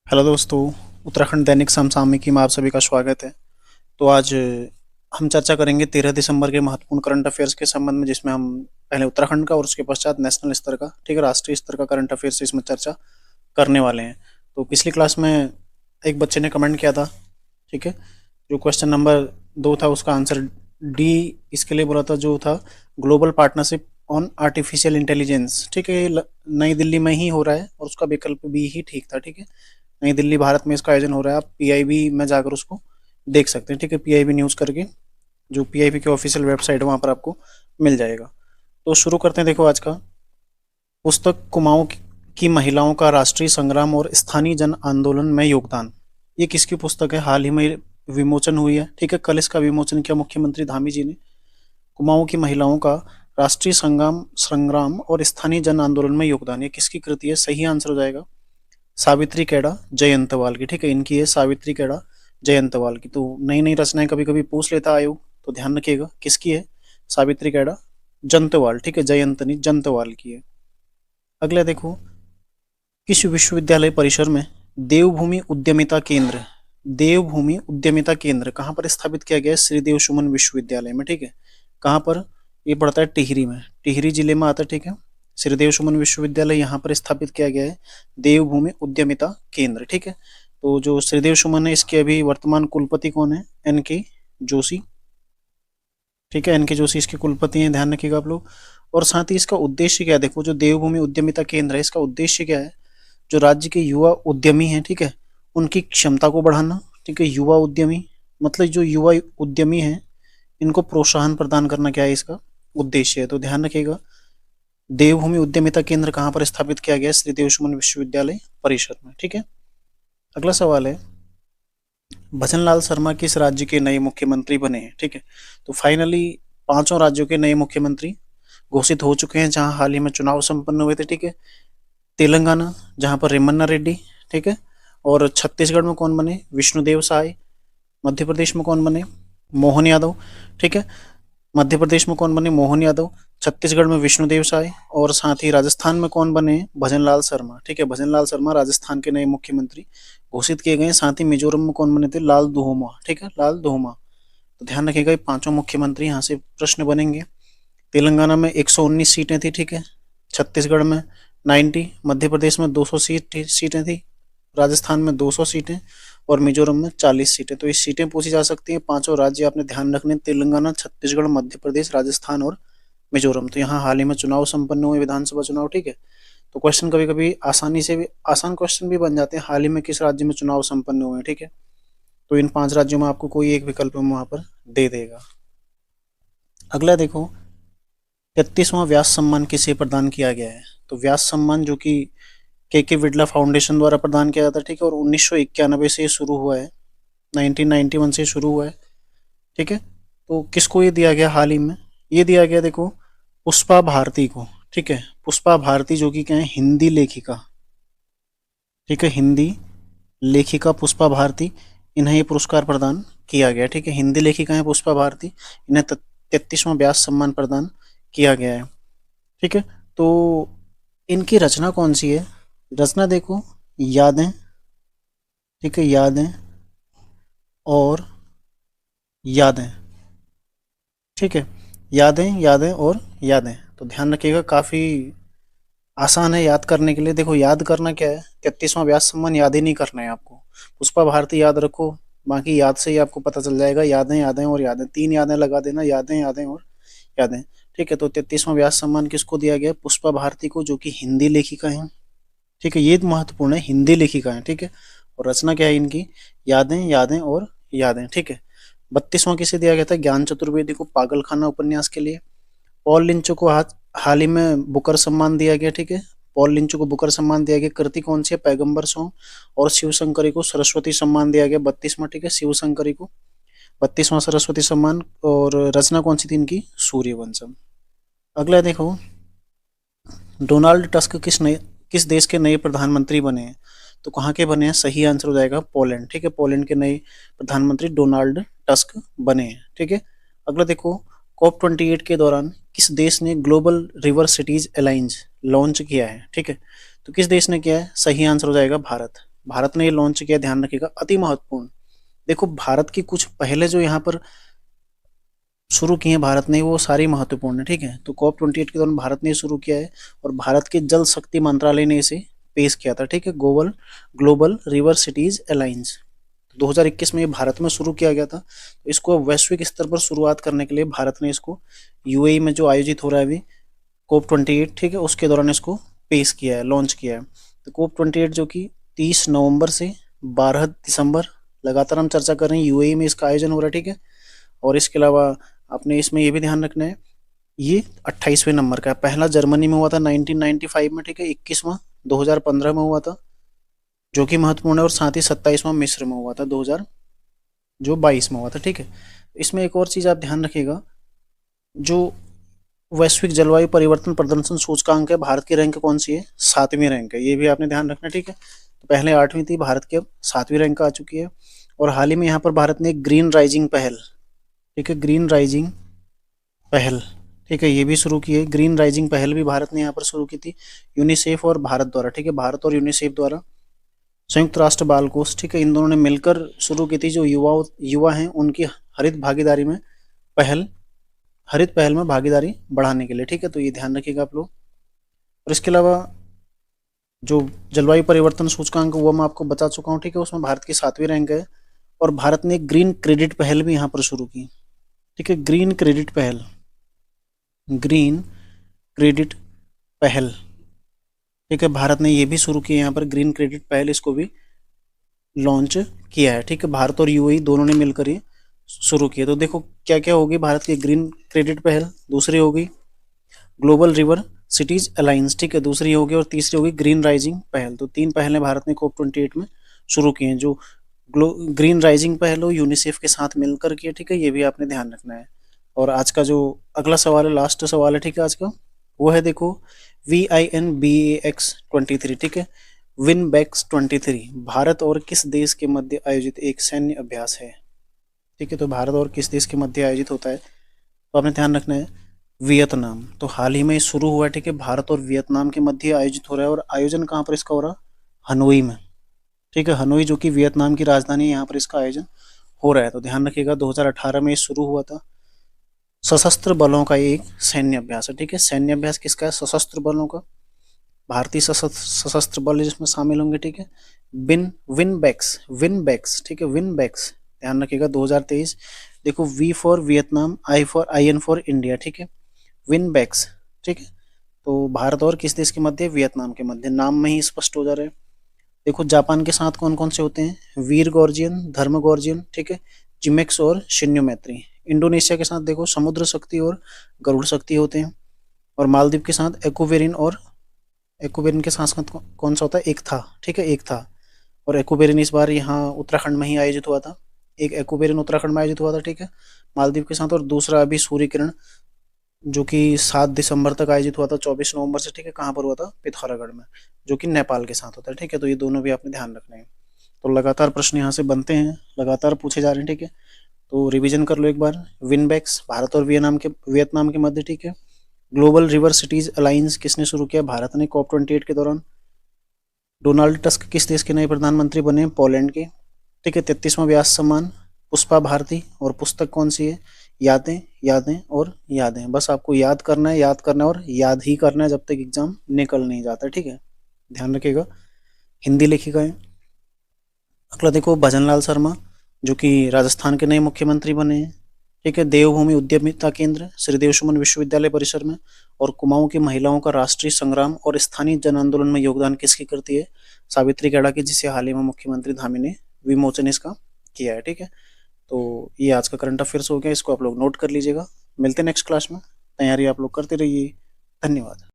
Hello दोस्तों। उत्तराखंड दैनिक समसामयिकी में आप सभी का स्वागत है। तो आज हम चर्चा करेंगे 13 दिसंबर के महत्वपूर्ण करंट अफेयर्स के संबंध में, जिसमें हम पहले उत्तराखंड का और उसके पश्चात नेशनल स्तर का, ठीक है, राष्ट्रीय स्तर का करंट अफेयर्स इसमें चर्चा करने वाले हैं। तो पिछली क्लास में एक बच्चे ने कमेंट किया था, ठीक है, जो क्वेश्चन नंबर 2 था उसका आंसर डी इसके लिए बोला था, जो था global partnership on artificial intelligence. ठीक है, ये नई दिल्ली में ही हो रहा है और उसका विकल्प बी ही ठीक था। ठीक है, नई दिल्ली भारत में इसका आयोजन हो रहा है। आप पीआईबी में जाकर उसको देख सकते हैं। ठीक है, पीआईबी न्यूज़ करके जो पीआईबी की ऑफिशियल वेबसाइट है वहाँ पर आपको मिल जाएगा। तो शुरू करते हैं। देखो आज का पुस्तक कुमाऊं की महिलाओं का राष्ट्रीय संग्राम और स्थानीय जन आंदोलन में योगदान, ये किसकी पुस्तक है? हाल ही में विमोचन हुई है। ठीक है, कल इसका विमोचन किया मुख्यमंत्री धामी जी ने। कुमाऊं की महिलाओं का राष्ट्रीय संग्राम संग्राम और स्थानीय जन आंदोलन में योगदान, ये किसकी कृति है? सही आंसर हो जाएगा सावित्री कैडा जयंतवाल की। ठीक है, इनकी है सावित्री कैडा जयंतवाल की। तो नई नई रचनाएं कभी कभी पूछ लेता आयोग, तो ध्यान रखिएगा किसकी है? सावित्री कैडा जंतवाल। ठीक है, जयंत नहीं, जंतवाल की है। अगला देखो, किस विश्वविद्यालय परिसर में देवभूमि उद्यमिता केंद्र, देवभूमि उद्यमिता केंद्र कहाँ पर स्थापित किया गया है? श्रीदेव सुमन विश्वविद्यालय में। ठीक है, कहाँ पर? ये पड़ता है टिहरी में, टिहरी जिले में आता है। ठीक है, श्रीदेव सुमन विश्वविद्यालय यहाँ पर स्थापित किया गया है, देवभूमि उद्यमिता केंद्र। ठीक है, तो जो श्रीदेव सुमन है इसके अभी वर्तमान कुलपति कौन है? एन.के. जोशी। ठीक है, एन.के. जोशी इसके कुलपति हैं, ध्यान रखिएगा आप लोग। और साथ ही इसका उद्देश्य क्या है? देखो, जो देवभूमि उद्यमिता केंद्र है इसका उद्देश्य क्या है? जो राज्य के युवा उद्यमी हैं, ठीक है, उनकी क्षमता को बढ़ाना। ठीक है, युवा उद्यमी मतलब जो युवा उद्यमी हैं इनको प्रोत्साहन प्रदान करना, क्या है इसका उद्देश्य है? तो ध्यान रखिएगा, देवभूमि उद्यमिता केंद्र कहाँ पर स्थापित किया गया? श्रीदेव सुमन विश्वविद्यालय परिसर में। ठीक है, अगला सवाल है, भजनलाल शर्मा किस राज्य के नए मुख्यमंत्री बने हैं? ठीक है, तो फाइनली पांचों राज्यों के नए मुख्यमंत्री घोषित हो चुके हैं जहां हाल ही में चुनाव संपन्न हुए थे। ठीक है, तेलंगाना जहां पर रेमन्ना रेड्डी, ठीक है, और छत्तीसगढ़ में कौन बने? विष्णुदेव साय। मध्य प्रदेश में कौन बने? मोहन यादव। ठीक है, मध्य प्रदेश में कौन बने? मोहन यादव। छत्तीसगढ़ में विष्णुदेव साय। और साथ ही राजस्थान में कौन बने? भजनलाल शर्मा। ठीक है, भजनलाल शर्मा राजस्थान के नए मुख्यमंत्री घोषित किए गए। साथ ही मिजोरम में कौन बने थे? लाल दुहोमा। ठीक है, लाल दुहोमा। तो ध्यान रखिएगा, ये पांचों मुख्यमंत्री यहाँ से प्रश्न बनेंगे। तेलंगाना में 119 सीटें थी। ठीक है, छत्तीसगढ़ में 90, मध्य प्रदेश में 200 सीटें थी, राजस्थान में 200 सीटें और मिजोरम में 40 सीटें। तो ये सीटें पूछी जा सकती हैं। पांचों राज्य आपने ध्यान रखने, तेलंगाना, छत्तीसगढ़, मध्य प्रदेश, राजस्थान और मिजोरम। तो यहाँ हाल ही में चुनाव संपन्न हुए, विधानसभा चुनाव। ठीक है, तो क्वेश्चन कभी कभी आसानी से भी आसान क्वेश्चन भी बन जाते हैं। हाल ही में किस राज्य में चुनाव संपन्न हुए हैं? ठीक है, तो इन 5 राज्यों में आपको कोई एक विकल्प में वहां पर दे देगा। अगला देखो, 33वां व्यास सम्मान किसे प्रदान किया गया है? तो व्यास सम्मान जो कि के विडला फाउंडेशन द्वारा प्रदान किया जाता है। ठीक है, और 1991 से शुरू हुआ है, 1991 से शुरू हुआ है। ठीक है, तो किसको ये दिया गया हाल ही में? ये दिया गया देखो पुष्पा भारती को। ठीक है, पुष्पा भारती जो कि क्या है? हिंदी लेखिका। ठीक है, हिंदी लेखिका पुष्पा भारती, इन्हें ये पुरस्कार प्रदान किया गया। ठीक है, हिंदी लेखिका है पुष्पा भारती, इन्हें 33वां व्यास सम्मान प्रदान किया गया है। ठीक है, तो इनकी रचना कौन सी है? रचना देखो, यादें। ठीक है, यादें और यादें। ठीक है, यादें, यादें और यादें। तो ध्यान रखिएगा, काफी आसान है याद करने के लिए। देखो, याद करना क्या है? 33वां व्यास सम्मान याद ही नहीं करना है आपको, पुष्पा भारती याद रखो, बाकी याद से ही आपको पता चल जाएगा। यादें, यादें और यादें, 3 यादें लगा देना, यादें, यादें और यादें। ठीक है, तो 33वां व्यास सम्मान किसको दिया गया? पुष्पा भारती को, जो कि हिंदी लेखिका है। ठीक है, ये महत्वपूर्ण है, हिंदी लेखिका है। ठीक है, और रचना क्या है इनकी? यादें, यादें और यादें। ठीक है, 32वां किसे दिया गया था? ज्ञान चतुर्वेदी को, पागलखाना उपन्यास के लिए। पॉल लिंचो को हाल ही में बुकर सम्मान दिया गया। ठीक है, पॉल लिंचो को बुकर सम्मान दिया गया। कृति कौन सी है? पैगंबर सॉन्ग। और शिव शंकरी को सरस्वती सम्मान दिया गया, 32वां। ठीक है, शिव शंकरी को 32वां सरस्वती सम्मान। और रचना कौन सी थी इनकी? सूर्यवंशम। अगला देखो, डोनाल्ड टस्क किस देश के नए प्रधानमंत्री बने हैं? तो कहाँ के बने हैं? सही आंसर हो जाएगा पोलैंड। ठीक है, पोलैंड के नए प्रधानमंत्री डोनाल्ड टस्क बने हैं। ठीक है, अगला देखो, COP28 के दौरान किस देश ने global river cities alliance launch किया है? ठीक है, तो किस देश ने किया है? सही आंसर हो जाएगा भारत। भारत ने ये लॉन्च किया, ध्यान रखिएगा, अति महत्वपूर्ण। देखो भारत की कुछ पहले जो यहाँ पर शुरू किए हैं भारत ने, वो सारी महत्वपूर्ण है, ठीक है। तो COP28 के दौरान भारत ने शुरू किया है और भारत के जल शक्ति मंत्रालय ने इसे पेश किया था, ठीक है। Global global river cities alliance 2021 में ये भारत में शुरू किया गया था। तो इसको वैश्विक स्तर पर शुरुआत करने के लिए भारत ने इसको यूएई में जो आयोजित हो रहा है अभी COP28, ठीक है, उसके दौरान इसको पेश किया है, लॉन्च किया है। तो COP28 जो कि 30 नवंबर से 12 दिसंबर लगातार हम चर्चा कर रहे हैं, यूएई में इसका आयोजन हो रहा है, ठीक है। और इसके अलावा आपने इसमें ये भी ध्यान रखना है, ये 28वें नंबर का है। पहला जर्मनी में हुआ था 1995 में, ठीक है। 21वां 2015 में हुआ था, जो कि महत्वपूर्ण है। और साथ ही 27वां मिस्र में हुआ था 2022 में हुआ था, ठीक है। इसमें एक और चीज़ आप ध्यान रखिएगा, जो वैश्विक जलवायु परिवर्तन प्रदर्शन सूचकांक है, भारत की रैंक कौन सी है? 7वीं रैंक है, ये भी आपने ध्यान रखना, ठीक है। तो पहले 8वीं थी, भारत की अब 7वीं रैंक आ चुकी है। और हाल ही में यहाँ पर भारत ने एक ग्रीन राइजिंग पहल, ठीक है, ग्रीन राइजिंग पहल, ठीक है, ये भी शुरू की है। ग्रीन राइजिंग पहल भी भारत ने यहाँ पर शुरू की थी, यूनिसेफ और भारत द्वारा, ठीक है। भारत और यूनिसेफ द्वारा, संयुक्त राष्ट्र बाल कोष, ठीक है, इन दोनों ने मिलकर शुरू की थी, जो युवा हैं उनकी हरित भागीदारी में हरित पहल में भागीदारी बढ़ाने के लिए, ठीक है। तो ये ध्यान रखिएगा आप लोग। और इसके अलावा जो जलवायु परिवर्तन सूचकांक वो मैं आपको बता चुका हूँ, ठीक है, उसमें भारत की 7वीं रैंक है। और भारत ने ग्रीन क्रेडिट पहल भी यहाँ पर शुरू की, ठीक है, ग्रीन क्रेडिट पहल, ग्रीन क्रेडिट पहल, ठीक है, भारत ने ये भी शुरू की है यहाँ पर ग्रीन क्रेडिट पहल, इसको भी लॉन्च किया है, ठीक है। भारत और यूएई दोनों ने मिलकर ये शुरू किया। तो देखो क्या क्या होगी भारत की ग्रीन क्रेडिट पहल, दूसरी होगी ग्लोबल रिवर सिटीज अलायंस, ठीक है, दूसरी होगी, और तीसरी होगी ग्रीन राइजिंग पहल। तो 3 पहलें भारत ने COP28 में शुरू की हैं। जो ग्रीन राइजिंग पहल हो यूनिसेफ के साथ मिलकर की है, ठीक है, ये भी आपने ध्यान रखना है। और आज का जो अगला सवाल है, लास्ट सवाल है, ठीक है, आज का वो है, देखो WINBAX-23, ठीक है, WINBAX-23 भारत और किस देश के मध्य आयोजित एक सैन्य अभ्यास है, ठीक है। तो भारत और किस देश के मध्य आयोजित होता है, तो आपने ध्यान रखना है वियतनाम। तो हाल ही में शुरू हुआ है, ठीक है, भारत और वियतनाम के मध्य आयोजित हो रहा है। और आयोजन कहाँ पर इसका हो रहा है? हनोई में, ठीक है, हनोई जो कि वियतनाम की राजधानी है, यहाँ पर इसका आयोजन हो रहा है। तो ध्यान रखिएगा 2018 में शुरू हुआ था, सशस्त्र बलों का एक सैन्य अभ्यास है, ठीक है। सैन्य अभ्यास किसका है? सशस्त्र बलों का, भारतीय सशस्त्र बल जिसमें शामिल होंगे, ठीक है। विनबैक्स, ठीक है, विनबैक्स, ध्यान रखिएगा 2023। देखो V for Vietnam, IN for India, ठीक है, विनबैक्स, ठीक है। तो भारत और किस देश के मध्य? वियतनाम के मध्य, नाम में ही स्पष्ट हो जा रहा है। देखो जापान के साथ कौन कौन से होते हैं? वीर गॉर्जियन, धर्म गॉर्जियन, ठीक है, जिमेक्स और शिन्यो मैत्री। इंडोनेशिया के साथ देखो समुद्र शक्ति और गरुड़ शक्ति होते हैं। और मालदीव के साथ एक्वेरिन, और एक्वेरिन के साथ कौन सा होता है? एक था, ठीक है, एक था। और एक्वेरिन इस बार यहाँ उत्तराखंड में ही आयोजित हुआ था, एक एक्वेरिन उत्तराखंड में आयोजित हुआ था, ठीक है, मालदीव के साथ। और दूसरा अभी सूर्य किरण, जो कि 7 दिसंबर तक आयोजित हुआ था, 24 नवंबर से, ठीक है, कहाँ पर हुआ था? पिथौरागढ़ में, जो कि नेपाल के साथ होता है, ठीक है। तो ये दोनों भी आपने ध्यान रखना है। तो लगातार प्रश्न यहाँ से बनते हैं, लगातार पूछे जा रहे हैं, ठीक है। तो रिवीजन कर लो एक बार। विनबैक्स भारत और वियतनाम के मध्य, ठीक है। ग्लोबल रिवर सिटीज अलायंस किसने शुरू किया? भारत ने, COP28 के दौरान। डोनाल्ड टस्क किस देश के नए प्रधानमंत्री बने? पोलैंड के, ठीक है। 33वां व्यास सम्मान पुष्पा भारती। और पुस्तक कौन सी है? यादें, यादें और यादें। बस आपको याद करना है, याद करना है और याद ही करना है जब तक एग्जाम निकल नहीं जाता, ठीक है, ध्यान रखिएगा। हिंदी लेखिका है। अगला देखो भजनलाल शर्मा, जो कि राजस्थान के नए मुख्यमंत्री बने हैं, ठीक है। देवभूमि उद्यमिता केंद्र श्रीदेव सुमन विश्वविद्यालय परिसर में। और कुमाऊं की महिलाओं का राष्ट्रीय संग्राम और स्थानीय जन आंदोलन में योगदान किसकी करती है? सावित्री गेड़ा की, जिसे हाल ही में मुख्यमंत्री धामी ने विमोचन इसका किया है, ठीक है। तो ये आज का करंट अफेयर्स हो गया, इसको आप लोग नोट कर लीजिएगा। मिलते हैं नेक्स्ट क्लास में, तैयारी आप लोग करते रहिए। धन्यवाद।